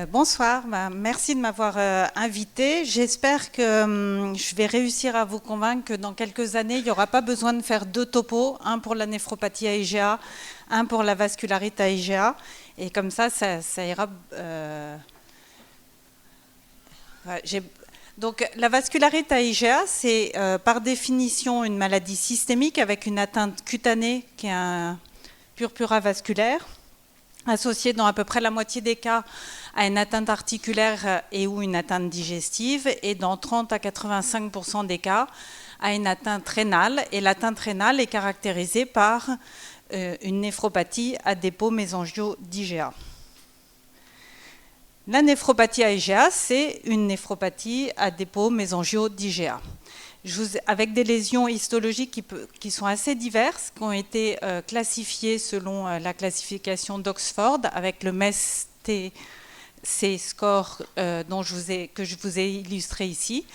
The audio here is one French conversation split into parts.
Bonsoir, merci de m'avoir invité. J'espère que je vais réussir à vous convaincre que dans quelques années, il n'y aura pas besoin de faire deux topos, un pour la néphropathie à IgA, un pour la vascularite à IgA. Et comme ça ira. Donc, la vascularite à IgA, c'est par définition une maladie systémique avec une atteinte cutanée qui est un purpura vasculaire, associée dans à peu près la moitié des cas à une atteinte articulaire et ou une atteinte digestive, et dans 30 à 85% des cas à une atteinte rénale. Et l'atteinte rénale est caractérisée par une néphropathie à dépôt mésangiaux d'IgA. La néphropathie à IgA, c'est une néphropathie à dépôt mésangiaux d'IgA. Avec des lésions histologiques qui sont assez diverses, qui ont été classifiées selon la classification d'Oxford, avec le MES-TC score que je vous ai illustré ici,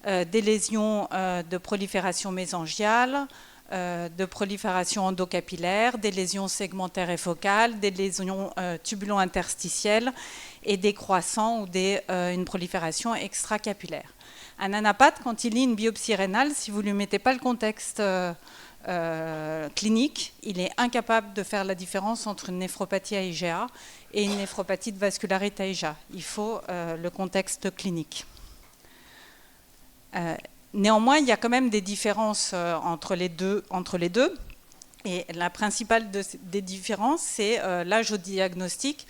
des lésions de prolifération mésangiale, de prolifération endocapillaire, des lésions segmentaires et focales, des lésions tubulo-interstitielles et des croissants ou une prolifération extracapillaire. Un anapathe, quand il lit une biopsie rénale, si vous ne lui mettez pas le contexte clinique, il est incapable de faire la différence entre une néphropathie à IgA et une néphropathie de vascularite à IgA. Il faut le contexte clinique. Néanmoins, il y a quand même des différences entre les deux. Et la principale des différences, c'est l'âge au diagnostic,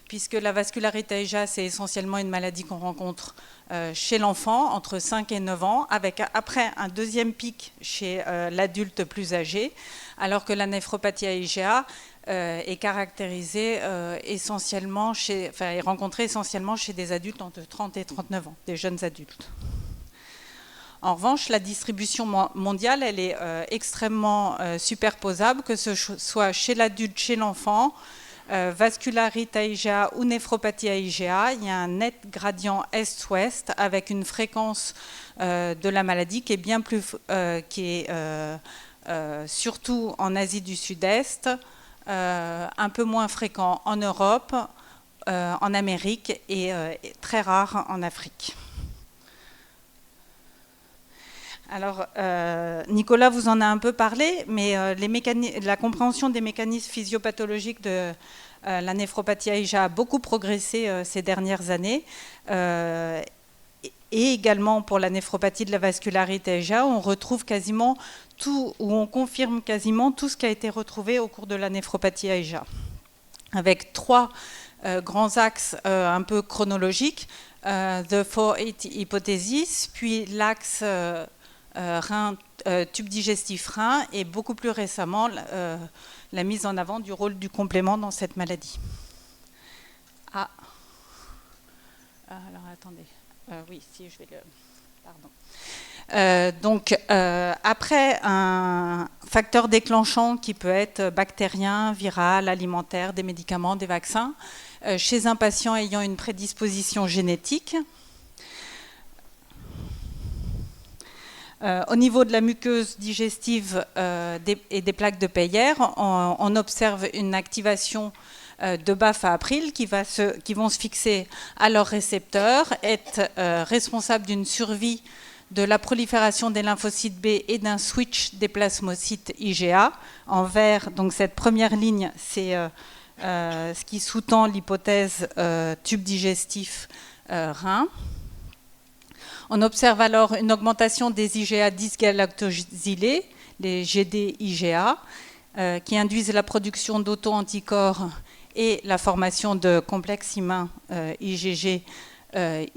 puisque la vascularite à IgA, c'est essentiellement une maladie qu'on rencontre chez l'enfant, entre 5 et 9 ans, avec après un deuxième pic chez l'adulte plus âgé, alors que la néphropathie à IgA est caractérisée essentiellement est rencontrée essentiellement chez des adultes entre 30 et 39 ans, des jeunes adultes. En revanche, la distribution mondiale, elle est extrêmement superposable, que ce soit chez l'adulte, chez l'enfant, vascularite à IgA ou néphropathie à IgA. Il y a un net gradient est-ouest avec une fréquence de la maladie qui est bien plus, surtout en Asie du Sud-Est, un peu moins fréquent en Europe, en Amérique et très rare en Afrique. Alors, Nicolas vous en a un peu parlé, mais la compréhension des mécanismes physiopathologiques de la néphropathie à IgA a beaucoup progressé ces dernières années. Et également pour la néphropathie de la vascularite à IgA, on retrouve quasiment tout, ou on confirme quasiment tout ce qui a été retrouvé au cours de la néphropathie à IgA. Avec trois grands axes un peu chronologiques, The 480 hypothesis, puis l'axe tube digestif rein, et beaucoup plus récemment la mise en avant du rôle du complément dans cette maladie. Alors attendez, oui, si je vais le... Pardon. Donc, après un facteur déclenchant qui peut être bactérien, viral, alimentaire, des médicaments, des vaccins, chez un patient ayant une prédisposition génétique, au niveau de la muqueuse digestive et des plaques de Peyer, on observe une activation de BAFF à April qui vont se fixer à leurs récepteurs, être responsables d'une survie de la prolifération des lymphocytes B et d'un switch des plasmocytes IgA. En vert, donc cette première ligne, c'est ce qui sous-tend l'hypothèse tube digestif rein. On observe alors une augmentation des IgA dysgalactosylés, les GD-IgA, qui induisent la production d'auto-anticorps et la formation de complexes humains IgG,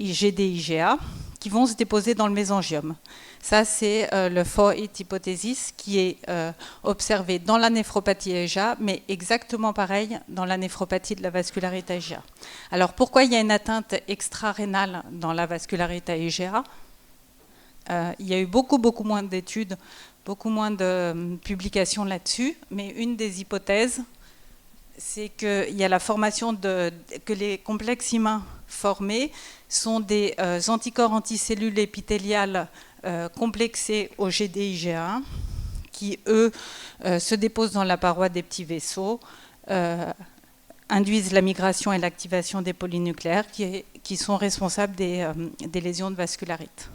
IgD-IgA, qui vont se déposer dans le mésangium. Ça, c'est le 480 hypothesis qui est observé dans la néphropathie IgA, mais exactement pareil dans la néphropathie de la vascularite IgA. Alors, pourquoi il y a une atteinte extra-rénale dans la vascularite IgA ? Il y a eu beaucoup moins d'études, beaucoup moins de publications là-dessus, mais une des hypothèses, c'est qu'il y a la formation que les complexes humains formés sont des anticorps anticellules épithéliales complexés au GD-IgA1 qui, eux, se déposent dans la paroi des petits vaisseaux induisent la migration et l'activation des polynucléaires qui sont responsables des lésions de vascularite.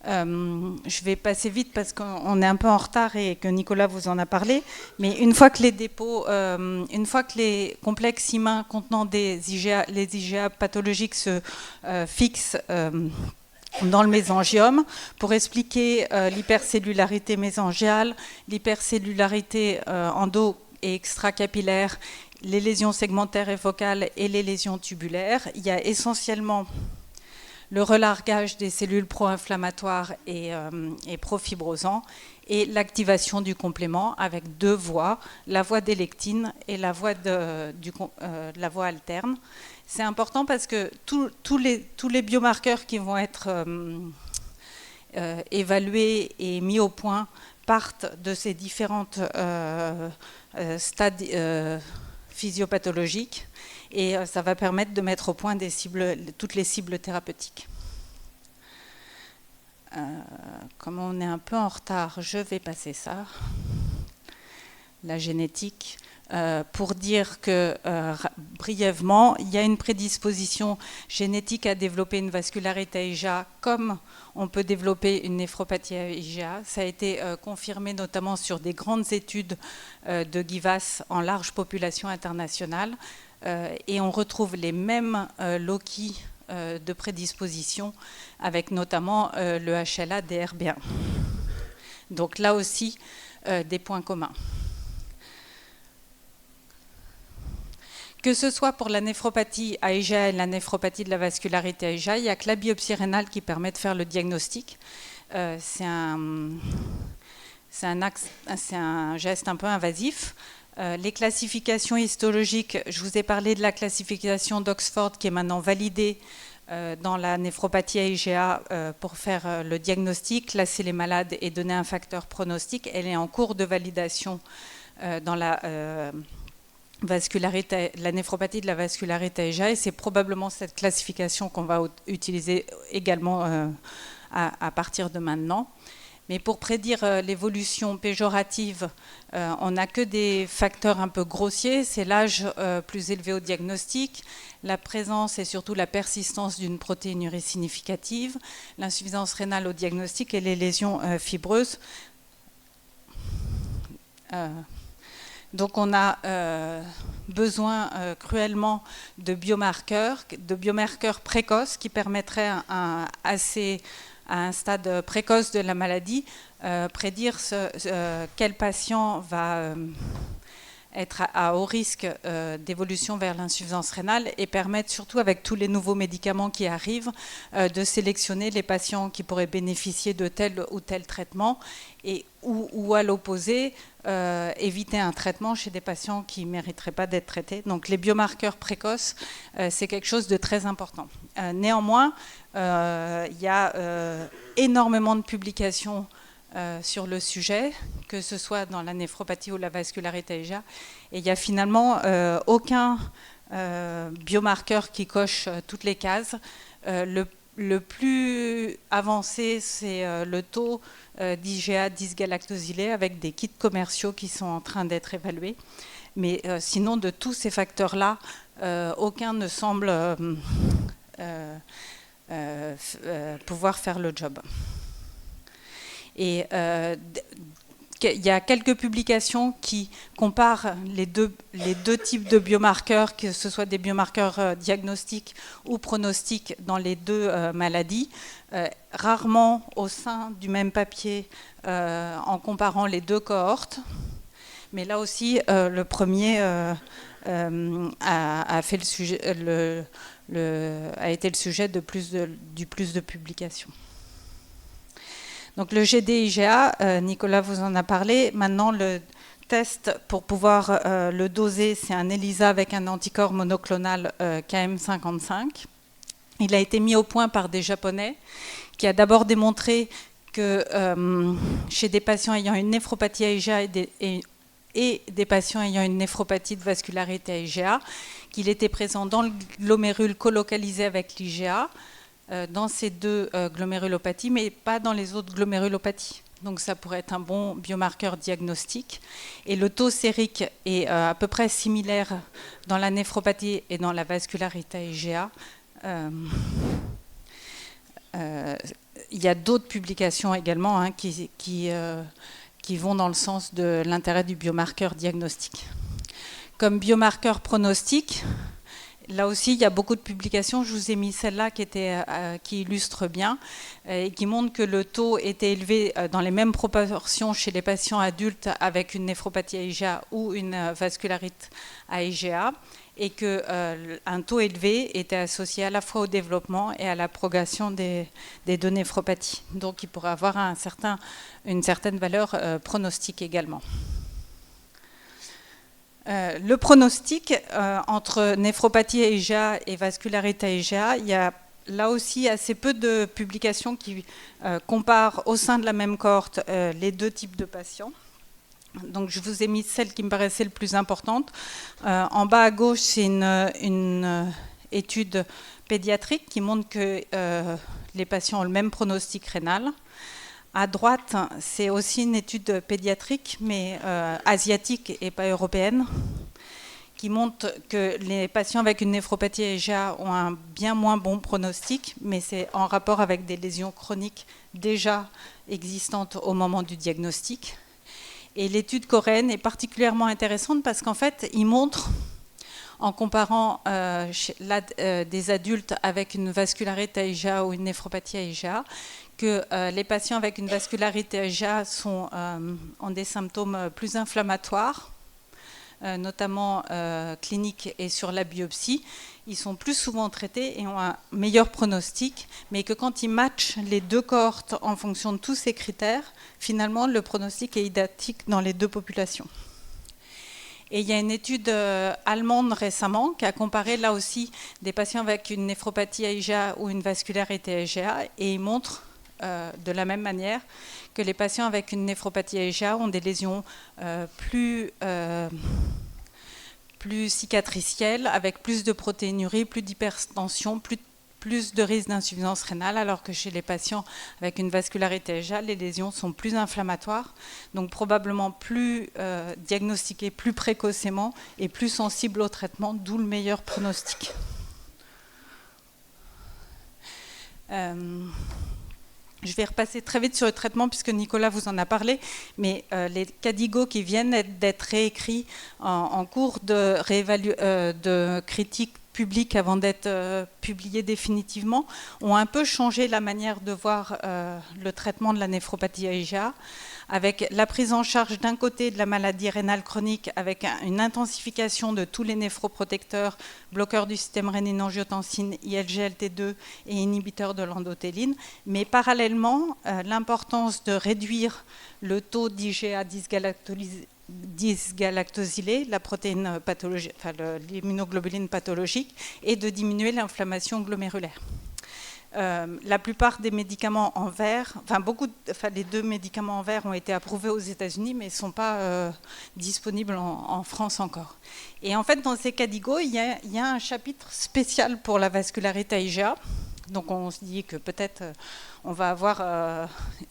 Je vais passer vite parce qu'on est un peu en retard et que Nicolas vous en a parlé, mais une fois que les dépôts, une fois que les complexes humains contenant les IgA pathologiques se fixent dans le mésangiome, pour expliquer l'hypercellularité mésangiale, l'hypercellularité endo- et extracapillaire, les lésions segmentaires et focales et les lésions tubulaires, il y a essentiellement le relargage des cellules pro-inflammatoires et pro-fibrosants et l'activation du complément avec deux voies, la voie des lectines et la voie, la voie alterne. C'est important parce que tous les biomarqueurs qui vont être évalués et mis au point partent de ces différentes stades physiopathologiques. Et ça va permettre de mettre au point toutes les cibles thérapeutiques. Comme on est un peu en retard, je vais passer ça. La génétique. Pour dire que, brièvement, il y a une prédisposition génétique à développer une vascularité IgA comme on peut développer une néphropathie IgA. Ça a été confirmé notamment sur des grandes études de GIVAS en large population internationale. Et on retrouve les mêmes loci de prédisposition avec notamment le HLA-DRB1. Donc là aussi, des points communs. Que ce soit pour la néphropathie IgA et la néphropathie de la vascularité IgA, il n'y a que la biopsie rénale qui permet de faire le diagnostic. C'est un geste un peu invasif. Les classifications histologiques, je vous ai parlé de la classification d'Oxford qui est maintenant validée dans la néphropathie IgA pour faire le diagnostic, classer les malades et donner un facteur pronostic. Elle est en cours de validation dans la néphropathie de la vascularité IgA et c'est probablement cette classification qu'on va utiliser également à partir de maintenant. Mais pour prédire l'évolution péjorative, on n'a que des facteurs un peu grossiers. C'est l'âge plus élevé au diagnostic, la présence et surtout la persistance d'une protéinurie significative, l'insuffisance rénale au diagnostic et les lésions fibreuses. Donc on a besoin cruellement de biomarqueurs précoces qui permettraient à un stade précoce de la maladie, prédire quel patient va être à haut risque d'évolution vers l'insuffisance rénale et permettre surtout avec tous les nouveaux médicaments qui arrivent de sélectionner les patients qui pourraient bénéficier de tel ou tel traitement et ou à l'opposé éviter un traitement chez des patients qui ne mériteraient pas d'être traités. Donc les biomarqueurs précoces, c'est quelque chose de très important. Néanmoins, il y a énormément de publications sur le sujet, que ce soit dans la néphropathie ou la vascularité IgA, et il n'y a finalement aucun biomarqueur qui coche toutes les cases. Le plus avancé, c'est le taux d'IgA dysgalactosylé avec des kits commerciaux qui sont en train d'être évalués. Mais sinon, de tous ces facteurs-là, aucun ne semble pouvoir faire le job. Et il y a quelques publications qui comparent les deux types de biomarqueurs, que ce soit des biomarqueurs diagnostiques ou pronostiques dans les deux maladies, rarement au sein du même papier en comparant les deux cohortes. Mais là aussi, le premier a fait le sujet, a été le sujet de plus de publications. Donc le GD-IgA, Nicolas vous en a parlé. Maintenant, le test pour pouvoir le doser, c'est un ELISA avec un anticorps monoclonal KM55. Il a été mis au point par des Japonais qui a d'abord démontré que chez des patients ayant une néphropathie IgA et des patients ayant une néphropathie de vascularité IgA, qu'il était présent dans le glomérule colocalisé avec l'IgA, dans ces deux glomérulopathies, mais pas dans les autres glomérulopathies. Donc ça pourrait être un bon biomarqueur diagnostique. Et le taux sérique est à peu près similaire dans la néphropathie et dans la vascularité IgA. Il y a d'autres publications également hein, qui vont dans le sens de l'intérêt du biomarqueur diagnostique. Comme biomarqueur pronostic, là aussi, il y a beaucoup de publications. Je vous ai mis celle-là qui illustre bien et qui montre que le taux était élevé dans les mêmes proportions chez les patients adultes avec une néphropathie IgA ou une vascularite IgA et qu'un taux élevé était associé à la fois au développement et à la progression des deux néphropathies. Donc, il pourrait avoir une certaine valeur pronostique également. Le pronostic entre néphropathie IgA et vascularité IgA, il y a là aussi assez peu de publications qui comparent au sein de la même cohorte les deux types de patients. Donc je vous ai mis celle qui me paraissait le plus importante. En bas à gauche, c'est une étude pédiatrique qui montre que les patients ont le même pronostic rénal. À droite, c'est aussi une étude pédiatrique, mais asiatique et pas européenne, qui montre que les patients avec une néphropathie IgA ont un bien moins bon pronostic, mais c'est en rapport avec des lésions chroniques déjà existantes au moment du diagnostic. Et l'étude coréenne est particulièrement intéressante parce qu'en fait, il montre, en comparant des adultes avec une vascularité IgA ou une néphropathie IgA, que les patients avec une vascularité IgA ont des symptômes plus inflammatoires, notamment cliniques et sur la biopsie. Ils sont plus souvent traités et ont un meilleur pronostic, mais que quand ils matchent les deux cohortes en fonction de tous ces critères, finalement, le pronostic est identique dans les deux populations. Et il y a une étude allemande récemment qui a comparé là aussi des patients avec une néphropathie IgA ou une vascularité IgA et il montre de la même manière que les patients avec une néphropathie IgA ont des lésions plus cicatricielles, avec plus de protéinurie, plus d'hypertension, plus de risque d'insuffisance rénale, alors que chez les patients avec une vascularité IgA, les lésions sont plus inflammatoires, donc probablement plus diagnostiquées plus précocement et plus sensibles au traitement, d'où le meilleur pronostic. Je vais repasser très vite sur le traitement puisque Nicolas vous en a parlé, mais les KDIGO qui viennent d'être réécrits en cours de critique publique avant d'être publiés définitivement ont un peu changé la manière de voir le traitement de la néphropathie IgA, avec la prise en charge d'un côté de la maladie rénale chronique avec une intensification de tous les néphroprotecteurs, bloqueurs du système rénine-angiotensine, ILGLT2 et inhibiteurs de l'endothéline, mais parallèlement l'importance de réduire le taux d'IgA dysgalactosylée, la protéine pathologique, enfin l'immunoglobuline pathologique, et de diminuer l'inflammation glomérulaire. La plupart des médicaments en vert, les deux médicaments en vert ont été approuvés aux États-Unis, mais ne sont pas disponibles en France encore. Et en fait, dans ces KDIGO, il y a un chapitre spécial pour la vascularité IgA. Donc on se dit que peut-être on va avoir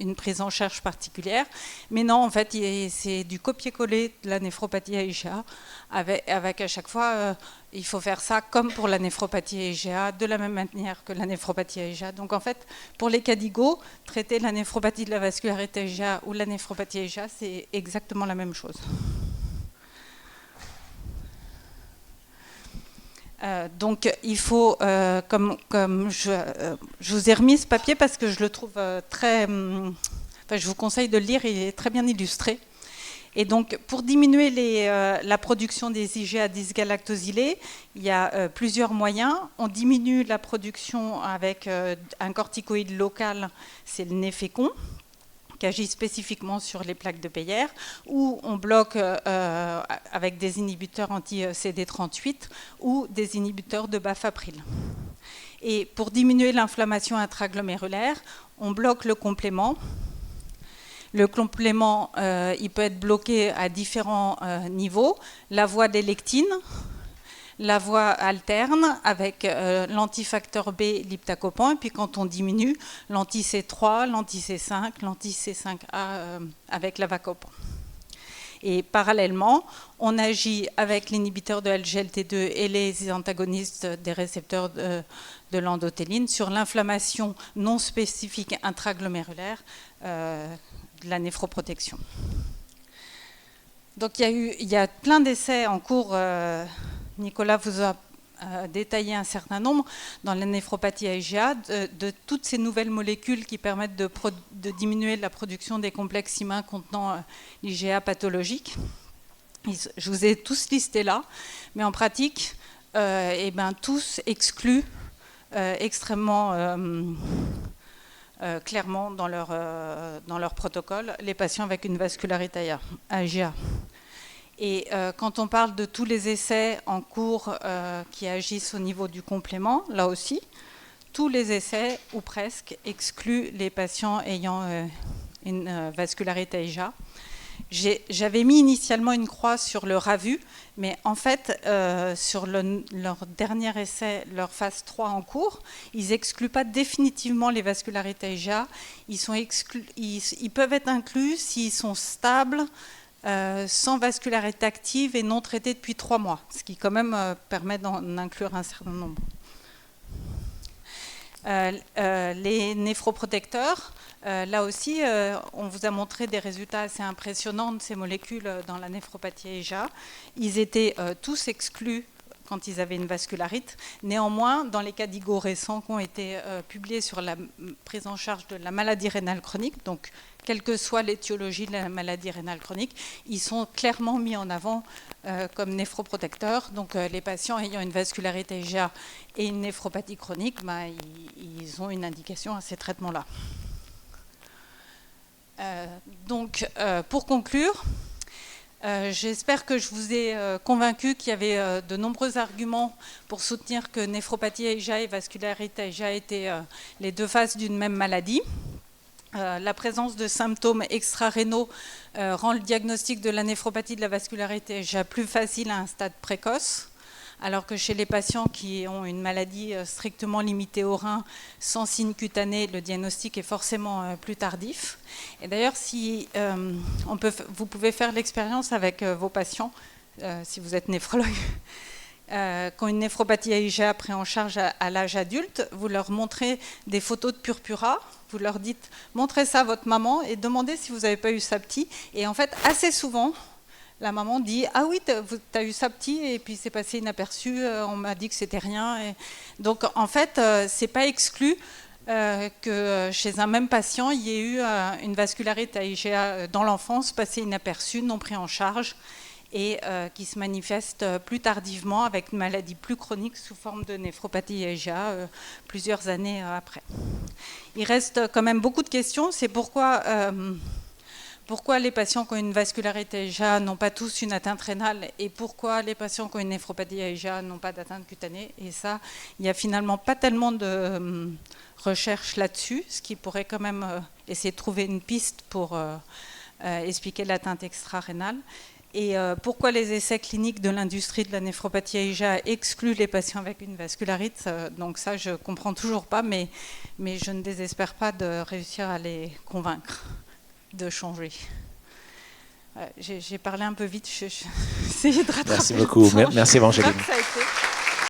une prise en charge particulière. Mais non, en fait, c'est du copier-coller de la néphropathie IgA, avec à chaque fois, il faut faire ça comme pour la néphropathie IgA, de la même manière que la néphropathie IgA. Donc en fait, pour les KDIGO, traiter la néphropathie de la vascularité IgA ou la néphropathie IgA, c'est exactement la même chose. Donc il faut, comme je vous ai remis ce papier parce que je le trouve je vous conseille de le lire, il est très bien illustré. Et donc pour diminuer la production des IgA dysgalactosylés, il y a plusieurs moyens. On diminue la production avec un corticoïde local, c'est le Nefecon, qui agit spécifiquement sur les plaques de Peyer, ou on bloque avec des inhibiteurs anti-CD38 ou des inhibiteurs de BAFF/APRIL. Et pour diminuer l'inflammation intraglomérulaire, on bloque le complément. Le complément, il peut être bloqué à différents niveaux. La voie des lectines, la voie alterne avec l'antifacteur B, l'iptacopan, et puis quand on diminue, l'anti-C3, l'anti-C5, l'anti-C5A avec l'avacopan. Et parallèlement, on agit avec l'inhibiteur de LGLT2 et les antagonistes des récepteurs de l'endothéline sur l'inflammation non spécifique intraglomérulaire de la néphroprotection. Donc il y a plein d'essais en cours. Nicolas vous a détaillé un certain nombre dans la néphropathie IgA de toutes ces nouvelles molécules qui permettent de diminuer la production des complexes IMA contenant l'IgA pathologique. Je vous ai tous listés là, mais en pratique, tous excluent extrêmement clairement dans leur protocole les patients avec une vascularité IgA. Et quand on parle de tous les essais en cours qui agissent au niveau du complément, là aussi, tous les essais, ou presque, excluent les patients ayant une vascularité IgA. J'avais mis initialement une croix sur le RAVU, mais en fait, sur leur dernier essai, leur phase 3 en cours, ils n'excluent pas définitivement les vascularités IgA. Ils peuvent être inclus s'ils sont stables, sans vascularité active et non traités depuis 3 mois, ce qui quand même permet d'en inclure un certain nombre. Les néphroprotecteurs, là aussi, on vous a montré des résultats assez impressionnants de ces molécules dans la néphropathie IgA. Ils étaient tous exclus quand ils avaient une vascularite. Néanmoins, dans les cas d'IGO récents qui ont été publiés sur la prise en charge de la maladie rénale chronique, donc quelle que soit l'étiologie de la maladie rénale chronique, ils sont clairement mis en avant comme néphroprotecteurs. Donc les patients ayant une vascularité IgA et une néphropathie chronique, ils ont une indication à ces traitements-là. Pour conclure, j'espère que je vous ai convaincu qu'il y avait de nombreux arguments pour soutenir que néphropathie IgA et vascularité IgA étaient les deux faces d'une même maladie. La présence de symptômes extra-rénaux rend le diagnostic de la néphropathie de la vascularité IgA plus facile à un stade précoce, alors que chez les patients qui ont une maladie strictement limitée au rein, sans signe cutané, le diagnostic est forcément plus tardif. Et d'ailleurs, si, vous pouvez faire l'expérience avec vos patients, si vous êtes néphrologue, qui ont une néphropathie IgA prise en charge à l'âge adulte, vous leur montrez des photos de purpura, vous leur dites « montrez ça à votre maman et demandez si vous n'avez pas eu ça petit ». Et en fait, assez souvent, la maman dit « ah oui, tu as eu ça petit et puis c'est passé inaperçu, on m'a dit que c'était rien ». Et donc en fait, c'est pas exclu que chez un même patient, il y ait eu une vascularité IgA dans l'enfance, passée inaperçue, non pris en charge, et qui se manifeste plus tardivement avec une maladie plus chronique sous forme de néphropathie IgA plusieurs années après. Il reste quand même beaucoup de questions, c'est pourquoi les patients qui ont une vascularité IgA n'ont pas tous une atteinte rénale et pourquoi les patients qui ont une néphropathie IgA n'ont pas d'atteinte cutanée. Et ça, il n'y a finalement pas tellement de recherche là-dessus, ce qui pourrait quand même essayer de trouver une piste pour expliquer l'atteinte extra-rénale. Et pourquoi les essais cliniques de l'industrie de la néphropathie IgA excluent les patients avec une vascularite. Donc ça, je ne comprends toujours pas, mais je ne désespère pas de réussir à les convaincre de changer. J'ai parlé un peu vite, j'ai essayé de rattraper. Merci beaucoup, merci Evangeline.